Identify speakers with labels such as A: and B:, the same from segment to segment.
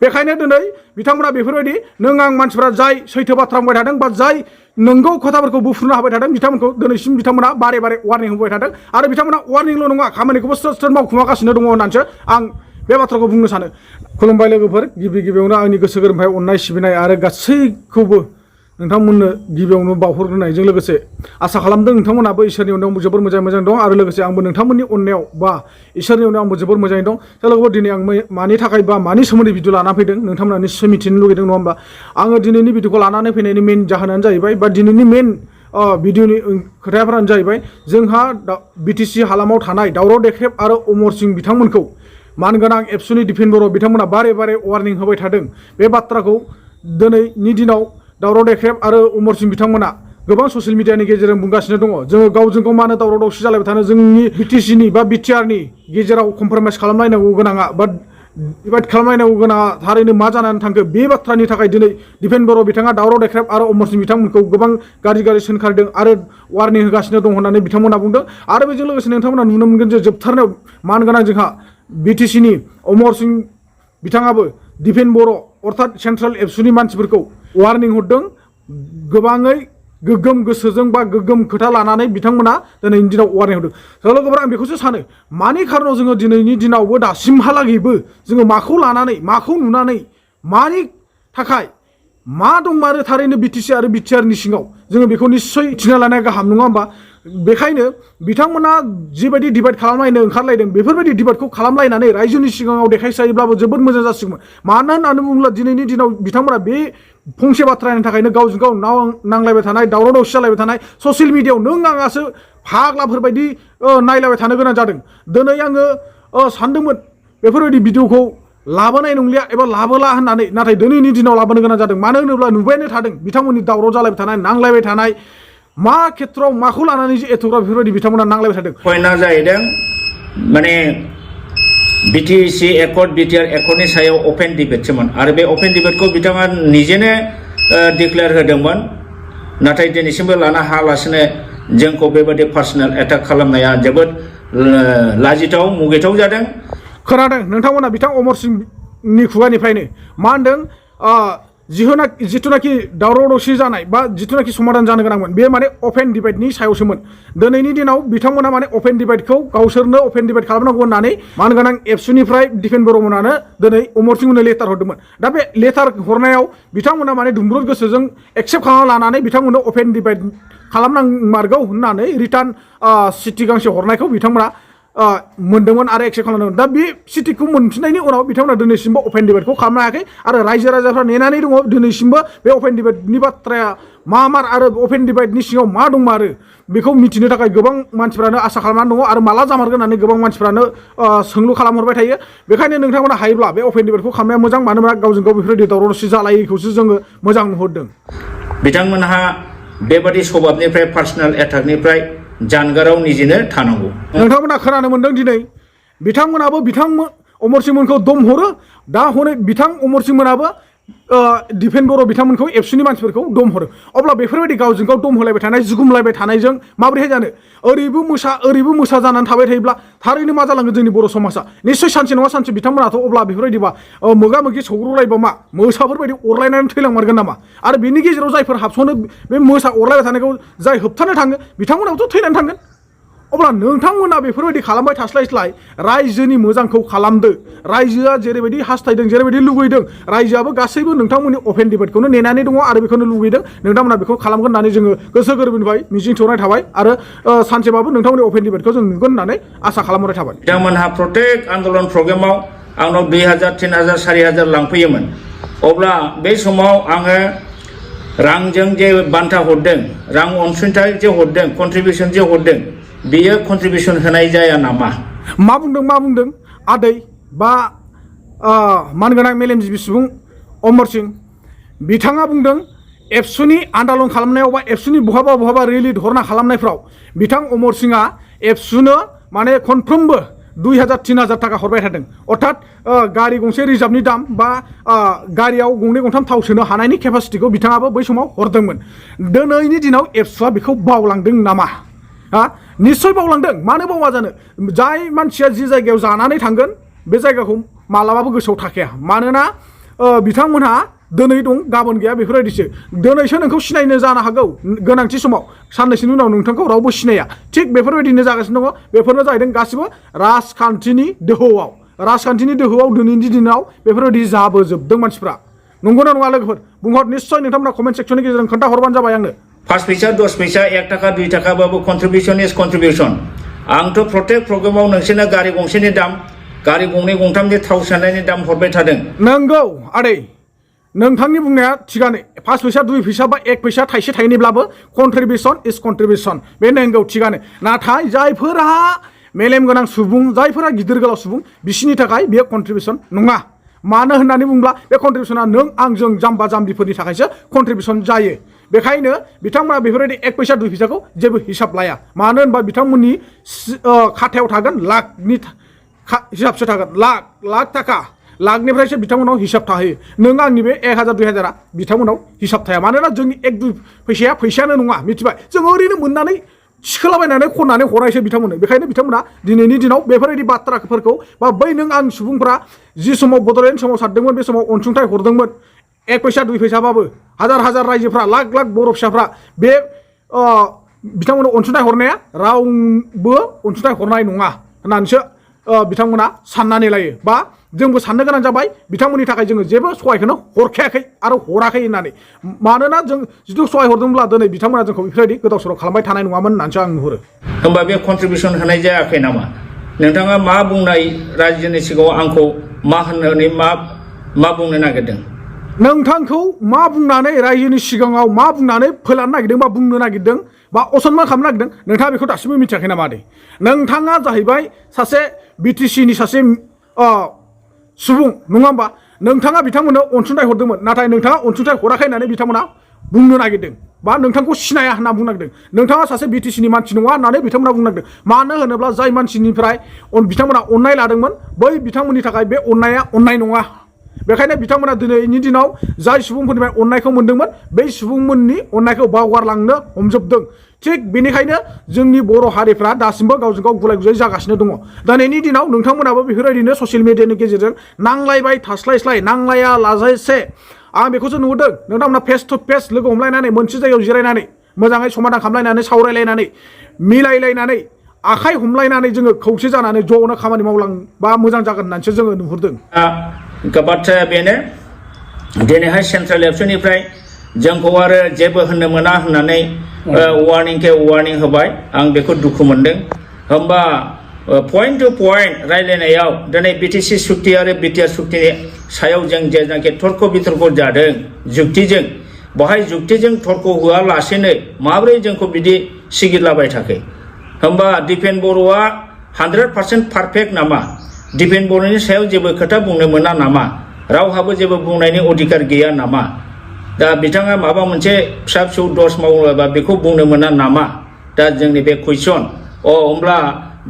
A: बेखायनो दिनै बिथांमोना बेफोरबायदि नों आं मानसिफोरा जाय सैथो बाथ्रा बुंबाय थादों बा जाय नंगौ खोथाफोरखौ बुफ्रुनो हाबाय थादों बिथांमोनखौ दिनैसिम बिथांमोना बारे बारे वार्निं होबाय थादों आरो बिथांमोना वार्निंल' नङा खामानिखौबो स्रोद स्रोद मावफुंगासिनो दङ होननानैसो आं बे बाथ्राखौ बुंनो सानो। खुलुमबाय लोगोफोर, गिबियावनो आंनि गोसो गोरबोनिफ्राय अननाय सिबिनाय आरो गासैखौबो नोंथांमोननो गिबियावनो बावहरग्रोनायजों लोगोसे आसा खालामदों नोंथांमोनाबो इसोरनि अननायाव जोबोर मोजां दं आरो लोगोसे आंबो नोंथांमोननि अननायाव बा इसोरनि अननायाव आंबो जोबोर मोजाङै दं। लोगोफोर दिनै आं मानि थाखाय बा मानि सोमोन्दै भिडिअ लाना फैदों नोंथांमोना निश्चय मिथिनो लुगैदों नङा होमबा। आङो दिनैनि भिडिअखौ लानानै फैनायनि मेन जाहोनानो जाहैबाय बा दिनैनि मेन भिडिअनि खोथाफोरानो जाहैबाय जोंहा बिटिसि हालामाव थानाय दावराव देख्रेब आरो अमर सिंह बिथांमोनखौ मानगोनां एबसुनि दिफेन बर' बिथांमोना बारे बारे वार्निं होबाय थादों। बे बाथ्राखौ दिनैनि दिनाव दावराव देख्रेब आरो अमर सिंह बिथांमोना गोबां ससियेल मिडियानि गेजेरजों बुंगासिनो दङ। जोङो गावजों गाव मानो दावराव दावसि जालायबाय थानो, जोंनि बिटिसिनि बा बिटिआरनि गेजेराव कमप्रमाइस खालामलायनांगौ गोनाङा बा डिभाइड खालामलायनांगौ गोनाङा थारैनो मा जानानै थांखो, बे बाथ्रानि थाखाय दिनै दिफेन बर' बिथाङा दावराव देख्रेब आरो अमर सिंह बिथांमोनखौ गोबां गाज्रि सोंखारदों आरो वार्निं होगासिनो दं होननानै बिथांमोना बुंदों। आरो बेजों लोगोसे नोंथांमोना नुनो मोनगोन जे जोबथारनायाव मानगोनां जोंहा बिटिसिनि अमर सिंह बिथाङाबो दिफेन बर' अर्थात सेन्ट्रेल एबसुनि मानसिफोरखौ वार्निं हरदों। गोबाङै गोग्गोम गोसोजों बा गोग्गोम खोथा लानानै बिथांमोना दिनैनि दिनाव वार्निं होदों। लोगोफोर, आं बेखौसो सानो मानि खारनाव जोङो दिनैनि दिनावबो दासिमहालागैबो जोङो माखौ लानानै माखौ नुनानै मानि थाखाय मा दंमारो थारैनो बिटिसि आरो बिटिआरनि सिङाव जोङो बेखौ निस्सय मिथिना लानाया गाहाम नङा होमबा। बेखायनो बिथांमोना जिबायदि डिभाइड खालामलायनो ओंखारलायदों बेफोरबायदि डिभाइडखौ खालामलायनानै रायजोनि सिगाङाव देखायसायोब्लाबो जोबोद मोजां जासिगौमोन। मानो होननानै बुङोब्ला दिनैनि दिनाव बिथांमोना बे फंसे बाथ्रानि थाखायनो गावजों गाव नांलायबाय थानाय, दावराव दावसि जालायबाय थानाय, ससियेल मिडियायाव नों आंआसो फाग्लाफोरबायदि नायलायबाय थानो गोनां जादों। दिनै आङो सानदोंमोन बेफोरबायदि भिडिअखौ लाबोनाय नंलिया एबा लाबोला होननानै, नाथाय दिनैनि दिनाव लाबोनो गोनां जादों। मानो होनोब्ला नुबायानो थादों बिथांमोननि दावराव जालायबाय थानाय, नांलायबाय थानाय, मा खेथ्रआव माखौ लानानै जे एथ'ग्राफ बेफोरबायदि बिथांमोना नांलायबाय थादों।
B: पइन्टआ जाहैदों माने बिटिसि एकर्ड बिटिआर एकर्डनि सायाव अपेन डिबेटसोमोन आरो बे अपेन डिबेटखौ बिथाङा निजेनो डिक्लेयार होदोंमोन। नाथाय दिनैसिमबो लानो हायालासिनो जोंखौ बेबायदि पार्सनेल एटाक खालामनाया जोबोद लाजिथाव मुगैथाव जादों।
A: खोनादों नोंथांमोना बिथां अमर सिंहनि खुगानिफ्रायनो मा होनदों, जिथुनाखि दावराव दावसि जानाय बा जिथुनाखि समाधान जानो गोनांमोन बे माने अपेन डिबेटनि सायावसोमोन। दिनैनि दिनाव बिथांमोना माने अपेन डिबेटखौ गावसोरनो अपेन डिबेट खालामनांगौ होननानै मानगोनां एबसुनिफ्राय दिफेन बर'मोनानो दिनै अमर सिंहनो लेटार हरदोंमोन। दा बे लेटार हरनायाव बिथांमोना माने दुंब्रुद गोसोजों एक्सेप्ट खालामना लानानै बिथांमोननो अपेन डिबेट खालामनांमारगौ होननानै रिटार्न सिटि गांसे हरनायखौ बिथांमोना मोनदोंमोन आरो एक्सेप्ट खालामदोंमोन। दा बे सिटिखौ मोनफिननायनि उनाव बिथांमोना दिनैसिमबो अपेन डिबेटखौ खालामनो हायाखै आरो रायजो राजाफ्रा नेनानै दङ दिनैसिमबो बे अपेन डिबेटनि बाथ्राया मा मार आरो अपेन डिबेटनि सिङाव मा दंमारो बेखौ मिथिनो थाखाय गोबां मानसिफ्रानो आसा खालामनानै दङ आरो माला जामारगोन होननानै गोबां मानसिफ्रानो सोंलु खालामहरबाय थायो। बेखायनो नोंथांमोना हायोब्ला बे अपेन डिबेटखौ खालामनाया मोजां, मानो होनबा गावजों गाव बेफोरबायदि दावराव दावसि जालायैखौसो जोङो मोजां नुहुरदों।
B: बिथांमोनहा बेबादि स्वभाबनिफ्राय पार्सनेल एटाकनिफ्राय जानगाराव निजेनो थानांगौ।
A: नोंथांमोना खोनानो मोनदों दिनै बिथांमोनाबो बिथां अमर सिंहमोनखौ दम हरो, दा हनै बिथां अमर सिंहमोनाबो दिफेन बर' बिथांमोनखौ एबसुनि मानसिफोरखौ दम हरो। अब्ला बेफोरबायदि गावजों गाव दम होलायबाय थानाय, जुगुमलायबाय थानायजों माबोरैहाय जानो? ओरैबो मोसा जानानै थाबाय थायोब्ला थारैनो मा जालांगोन जोंनि बर' समाजा? निस्सय सानसे नङा सानसे बिथांमोनाथ' अब्ला बेफोरबायदिबा मोगा मोगि सौग्रुलायबा मा मोसाफोरबायदि अरलायनानै थैलांमारगोन नामा? आरो बेनि गेजेराव जायफोर हाबसनो बे मोसा अरलायबाय थानायखौ जाय होबथानो थाङो बिथांमोनाबोथ' थैनानै थांगोन। अब्ला नोंथांमोना बेफोरबायदि खालामबाय थास्लायस्लाय रायजोनि मोजांखौ खालामदो। रायजोआ जेरैबायदि हास्थायदों, जेरैबायदि लुगैदों, रायजोआबो गासैबो नोंथांमोननि अपेन डिबेटखौनो नेनानै दङ आरो बेखौनो लुगैदों। नोंथांमोना बेखौ खालामगोन होननानै जोङो गोसो गोरबोनिफ्राय मिजिंथिहरनाय थाबाय आरो सानसेबाबो नोंथांमोननि अपेन डिबेटखौ जों नुगोन होननानै आसा खालामहरनाय थाबाय।
B: बिथांमोनहा प्रत्येक आन्दलन प्रग्रामाव आंनाव 2000, 3000, 4000 लांफैयोमोन। अब्ला बे समाव आङो रांजों जे बान्था हरदों, रां अनसुंथाइ जे हरदों, कन्ट्रिबिउसन जे हरदों, बेयो कन्ट्रिबिउसन होनाय जाया नामा?
A: मा बुंदों आदै बा मानगोनां मेलेमजिबि सुबुं अमर सिंह बिथाङा बुंदों एबसुनि आन्दलन खालामनायाव बा एबसुनि बहाबा रेलि धरना खालामनायफ्राव बिथां अमर सिंहआ एबसुनो माने खनफ्रोमबो 2000, 3000 थाखा हरबाय थादों। अर्थात गारि गंसे रिजार्भनि दाम बा गारियाव गंनै गंथाम थाव सोनो हानायनि केपासिटिखौ बिथाङाबो बै समाव हरदोंमोन। दिनैनि दिनाव एबसुआ बेखौ बावलांदों नामा? निस्सय बावलांदों। मानो बावा जानो? जाय मानसिया जि जायगायाव जानानै थांगोन बे जायगाखौ मालाबाबो गोसोआव थाखाया। मानोना बिथांमोनहा दिनै दं गाबोन गैया बेफोरबायदिसो दिनैसो नोंखौ सिनायनो जानो हागौ गोनांथि समाव साननैसोनि उनाव नोंथांखौ रावबो सिनाया थिग बेफोरबायदिनो जागासिनो दङ बेफोरनो जाहैदों गासिबो राजखान्थिनि दोहौआव दिनैनि दिनाव बेफोरबायदि जाबोजोबदों मानसिफ्रा नंगौना नङा लोगोफोर बुंहर निस्सय नोंथांमोना कमेन्ट सेक्सननि गेजेरजों खोन्थाहरबानो जाबाय आंनो
B: 5 पैसा 10 पैसा 1 थाखा 2 थाखाबाबो कन्ट्रिबिउसन इज कन्ट्रिबिउसन आंथ' प्रत्येक प्रग्रामाव नोंसोरनो गारि गंसेनि दाम गारि गंनै गंथामनि थाव सोनायनि दाम हरबाय थादों
A: नंगौ आदै नोंथांनि बुंनाया थिगानो 5 पैसा 2 पैसा बा 1 पैसा थाइसे थाइनैब्लाबो कन्ट्रिबिउसन इज कन्ट्रिबिउसन बे नंगौ थिगानो नाथाय जायफोरा मेलेम गोनां सुबुं जायफोरा गिदिर गोलाव सुबुं बिसोरनि थाखाय बेयो कन्ट्रिबिउसन नङा मानो होननानै बुंब्ला बे कन्ट्रिबिउसना नों आंजों जाम्बा जाम्बिफोरनि थाखायसो कन्ट्रिबिउसन जायो बेखायनो बिथांमोना बेफोरबायदि 1 पैसा 2 पैसाखौ जेबो हिसाब लाया मानो होनबा बिथांमोननि खाथायाव थागोन लाखनि हिसाबसो थागोन लाख थाखा लाखनिफ्रायसो बिथांमोनाव हिसाब थाहैयो नों आंनि बे 1000 2000आ बिथांमोनाव हिसाब थाया मानोना जोंनि 1 2 पैसाया फैसायानो नङा मिथिबाय जों ओरैनो मोननानै सिखोलाबायनानै खननानै हरायसो बिथांमोननो बेखायनो बिथांमोना दिनैनि दिनाव बेफोरबायदि बाथ्राफोरखौ बा बै नों आं सुबुंफोरा जि समाव बड'लेण्ड सोमावसारदोंमोन बे समाव अनसुंथाइ हरदोंमोन 1 पैसा 2 पैसाबाबो हाजार रायजोफ्रा लाख बर' फिसाफ्रा बे बिथांमोननो अनसुंथाइ हरनाया रावबो अनसुंथाइ हरनाय नङा होननानैसो बिथांमोना साननानै लायो बा जोंबो साननो गोनां जाबाय बिथांमोननि थाखाय जोङो जेबो सहायखौनो हरखायाखै आरो हराखै होननानै मानोना जों जिथु सहाय हरदोंब्ला दिनै बिथांमोना जोंखौ बेफोरबायदि गोदाव सोराव खालामबाय थानाय नङामोन होननानैसो आं नुहुरो
B: होमबा बे कन्ट्रिबिउसन होनाय जायाखै नामा नोंथाङा मा बुंनाय रायजोनि सिगाङाव आंखौ मा होननानै मा बुंनो नागिरदों
A: नोंथांखौ मा बुंनानै रायजोनि सिगाङाव मा बुंनानै फोलानो नागिरदों बा बुंनो नागिरदों बा असनमान खालामनो नागिरदों नोंथाङा बेखौ दासिमबो मिथियाखै नामा दे नोंथाङा जाहैबाय सासे बिटिसिनि सासे सुबुं नङा होमबा नोंथाङा बिथांमोननो अनसुंथाइ हरदोंमोन नाथाय नोंथाङा अनसुंथाइ हराखै होननानै बिथांमोना बुंनो नागिरदों बा नोंथांखौ सिनाया होनना बुंनो नागिरदों नोंथाङा सासे बिटिसिनि मानसि नङा होननानै बिथांमोना बुंनो नागिरदों मानो होनोब्ला जाय मानसिनिफ्राय बिथांमोना अननाय लादोंमोन बै बिथांमोननि थाखाय बे अननाया अननाय नङा बेखायनो बिथांमोना दिनैनि दिनाव जाय सुबुंफोरनिफ्राय अननायखौ मोनदोंमोन बै सुबुंमोननि अननायखौ बावगारलांनो हमजोबदों थिग बेनिखायनो जोंनि बर' हारिफ्रा दासिमबो गावजों गाव गुलाय गुजाय जागासिनो दङ दिनैनि दिनाव नोंथांमोनाबो बेफोरबायदिनो ससियेल मिडियानि गेजेरजों नांलायबाय थास्लायस्लाय नांलाया लाजासे आं बेखौसो नुदों नोंथांमोना फेस टु फेस लोगो हमलायनानै मोनसे जायगायाव जिरायनानै मोजाङै समाधान खालामलायनानै सावरायलायनानै मिलायलायनानै आखाइ हमलायनानै जोङो खौसे जानानै ज'नो खामानि मावलांबा मोजां जागोन होननानैसो जोङो नुहुरदों
B: बाथ्राया बेनो दिनैहाय सेन्ट्रेल एबसुनिफ्राय जोंखौ आरो जेबो होननो मोना होननानै वार्निं होबाय आं बेखौ दुखु मोनदों होमबा पइन्ट टु पइन्ट रायलायनायाव दिनै बिटिसि सुक्ति आरो बिटिआर सुक्तिनि सायाव जों जेनाखि तर्क बितर्क जादों जुक्तिजों बहाय जुक्तिजों तर्क होआलासेनो माबोरै जोंखौ बिदि सिगिलाबाय थाखो होमबा दिपेन बर'आ 100% पारफेक्ट नामा दिपेन बर'नि सायाव जेबो खोथा बुंनो मोना नामा रावहाबो जेबो बुंनायनि अधिकार गैया नामा दा बिथाङा माबा मोनसे फिसा फिसौ दस मावोबा बेखौ बुंनो मोना नामा दा जोंनि बे कुइसन होमब्ला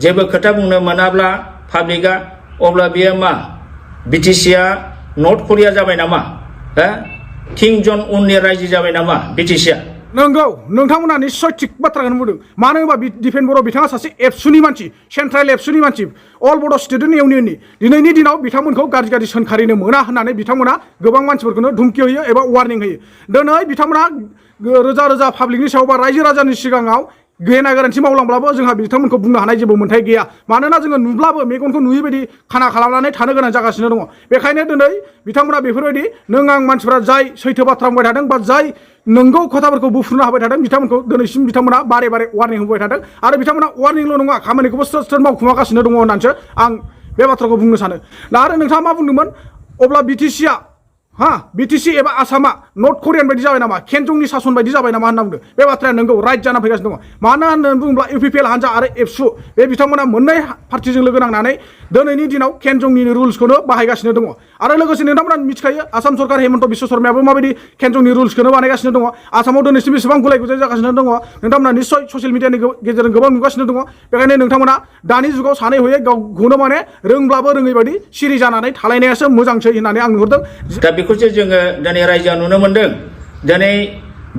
B: जेबो खोथा बुंनो मोनाब्ला पाब्लिकआ अब्ला बेयो मा बिटिसिआ नर्थ करिया जाबाय नामा किं जन उननि रायजो जाबाय नामा बिटिसिआ
A: नंगौ नोंथांमोना निस्सय थिग बाथ्राखौनो बुंदों मानो होनबा दिपेन बर' बिथाङा सासे एबसुनि मानसि सेन्ट्रेल एबसुनि मानसि अल बड' स्टुडेन्ट इउनियननि दिनैनि दिनाव बिथांमोनखौ गाज्रि सोंखारिनो मोना होननानै बिथांमोना गोबां मानसिफोरखौनो धुमखि होयो एबा वार्निं होयो दिनै बिथांमोना रोजा पाब्लिकनि सायाव बा रायजो राजानि सिगाङाव गेना गोरोन्थि मावलांब्लाबो जोंहा बिथांमोनखौ बुंनो हानाय जेबो मोन्थाय गैया मानोना जोङो नुब्लाबो मेगनखौ नुयै बायदि खाना खालामनानै थानो गोनां जागासिनो दङ बेखायनो दिनै बिथांमोना बेफोरबायदि नों आं मानसिफोरा जाय सैथो बाथ्रा बुंबाय थादों बा जाय नंगौ खोथाफोरखौ बुफ्रुना होबाय थादों बिथांमोनखौ दिनैसिम बिथांमोना बारे वार्निं होबाय थादों आरो बिथांमोना वार्निंल' नङा खामानिखौबो स्रोद मावफुंगासिनो दङ होननानैसो आं बे बाथ्राखौ बुंनो सानो दा आरो नोंथाङा मा बुंदोंमोन अब्ला बिटिसि एबा आसामा नर्थ करियान बायदि जाबाय नामा केनजंनि सासन बायदि जाबाय नामा होनना बुंदों बे बाथ्राया नंगौ राइट जाना फैगासिनो दङ मानो होननानै बुङोब्ला इउपिपिएल हानजा आरो एबसु बे बिथांमोना मोननै पार्टिजों लोगो नांनानै दिनैनि दिनाव केनजंनि रुल्सखौनो बाहायगासिनो दङ आरो लोगोसे नोंथांमोना मिथिखायो आसाम सरकार हेमन्त बिश्व शर्मायाबो माबायदि केनजंनि रुल्सखौनो बानायगासिनो दङ आसामाव दिनैसिम बेसेबां गुलाय गुजाय जागासिनो दङ नोंथांमोना निस्सय ससियेल मिडियानि गेजेरजों गोबां नुगासिनो दङ बेखायनो नोंथांमोना दानि जुगाव सानै हयै गावखौनो माने रोंब्लाबो रोङै बायदि सिरि जानानै थालायनायासो मोजांसै होननानै आं नुहुरदों
B: दा बेखौसो जोङो दिनै रायजोआ नुनो मोनदों दिनै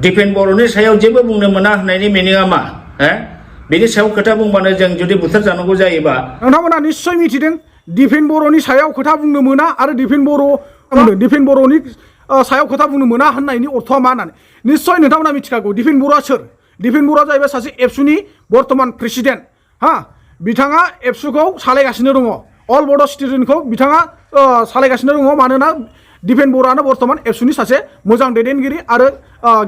B: दिपेन बर'नि सायाव जेबो बुंनो मोना होननायनि मिनिङा मा बेनि सायाव खोथा बुंबानो जों जुदि बुथार जानांगौ जायोबा
A: नोंथांमोना निस्सय मिथिदों दिपेन बर'नि सायाव खोथा बुंनो मोना आरो दिपेन बर' दिफेन बर'नि सायाव खोथा बुंनो मोना होननायनि अर्थआ मा होननानै निश्चय नोंथांमोना मिथिखागौ दिफेन बर'आ सोर दिफेन बर'आ जाहैबाय सासे एबसुनि बर्तमान प्रेसिडेन्ट हा बिथाङा एबसुखौ सालायगासिनो दङ अल बड' सिटिजेनखौ बिथाङा सालायगासिनो दङ मानोना दिफेन बर'आनो बर्तमान एबसुनि सासे मोजां दैदेनगिरि आरो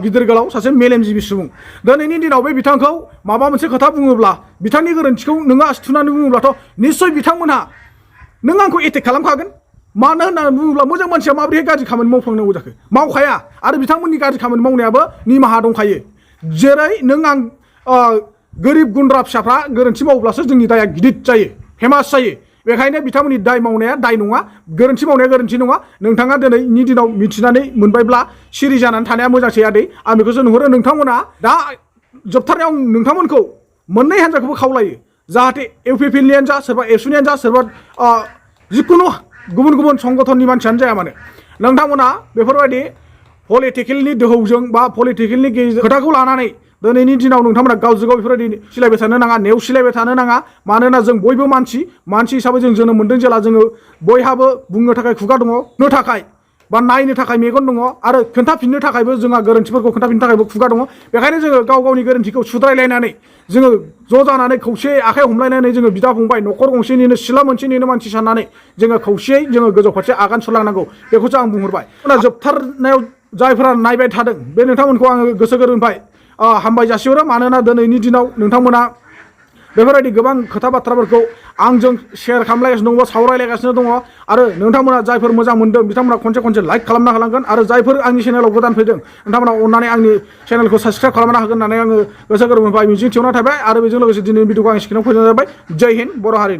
A: गिदिर गोलाव सासे मेलेमजिबि सुबुं दिनैनि दिनाव बे बिथांखौ माबा मोनसे खोथा बुङोब्ला बिथांनि गोरोन्थिखौ नोङो आसि थुनानै बुङोब्लाथ' निश्चय बिथांमोनहा नों आंखौ एटेक खालामखागोन मानो होननानै बुङोब्ला मोजां मानसिया माबोरैहाय गाज्रि खामानि मावफ्लांनांगौ जाखो मावखाया आरो बिथांमोननि गाज्रि खामानि मावनायाबो निमाहा दंखायो जेरै नों आं गोरिब गुन्द्रा फिसाफ्रा गोरोन्थि मावोब्लासो जोंनि दाया गिदिर जायो फेमास जायो बेखायनो बिथांमोननि दाय मावनाया दाय नङा गोरोन्थि मावनाया गोरोन्थि नङा नोंथाङा दिनैनि दिनाव मिथिनानै मोनबायब्ला सिरि जानानै थानाया मोजांसै आदै आं बेखौसो नुहरो नोंथांमोना दा जोबथारनायाव नोंथांमोनखौ मोननै हान्जाखौबो खावलायो जाहाथे इउपिपिएलनियानो जा सोरबा एबसुनियानो जा सोरबा जिखुनु गुबुन गुबुन संगठननि मानसियानो जाया मानो नोंथांमोना बेफोरबायदि पलिटिकेलनि दोहौजों बा पलिटिकेलनि खोथाखौ लानानै दिनैनि दिनाव नोंथांमोना गावजों गाव बेफोरबायदि सिलायबाय थानो नाङा नेवसिलायबाय थानो नाङा मानोना जों बयबो मानसि हिसाबै जों जोनोम मोन्दों जेला जोङो बयहाबो बुंनो थाखाय खुगा दङ नो थाखाय बा नायनो थाखाय मेगन दङ आरो खोन्थाफिननो थाखायबो जोंहा गोरोन्थिफोरखौ खोन्थाफिननो थाखायबो खुगा दङ बेखायनो जोङो गाव गावनि गोरोन्थिखौ सुद्रायलायनानै जोङो ज' जानानै खौसेयै आखाइ हमलायनानै जोङो बिदा फंबाय न'खर गंसेनिनो सिला मोनसेनिनो मानसि साननानै जोङो खौसेयै जोङो गोजौ फारसे आगान सुरलांनांगौ बेखौसो आं बुंहरबाय जोबथारनायाव जायफोरा नायबाय थादों बे नोंथांमोनखौ आङो गोसो गोरबोनिफ्राय हामबाय जासिहरो मानोना दिनैनि दिनाव नोंथांमोना बेफोरबायदि गोबां खोथा बाथ्राफोरखौ आंजों शेयार खालामलायगासिनो दङ सावरायलायगासिनो दङ आरो नोंथांमोना जायफोर मोजां मोनदों बिथांमोना खनसे लाइक खालामना होलांगोन आरो जायफोर आंनि चेनेलाव गोदान फैदों नोंथांमोना अननानै आंनि चेनेलखौ साबस्क्राइब खालामना होगोन होननानै आङो गोसो गोरबोनिफ्राय मिजिं थिहरना थाबाय आरो बेजों लोगोसे दिनैनि भिडिअखौ आं स्क्रिनाव फोजोबनाय जाबाय जय हिन्द बर' हारिनि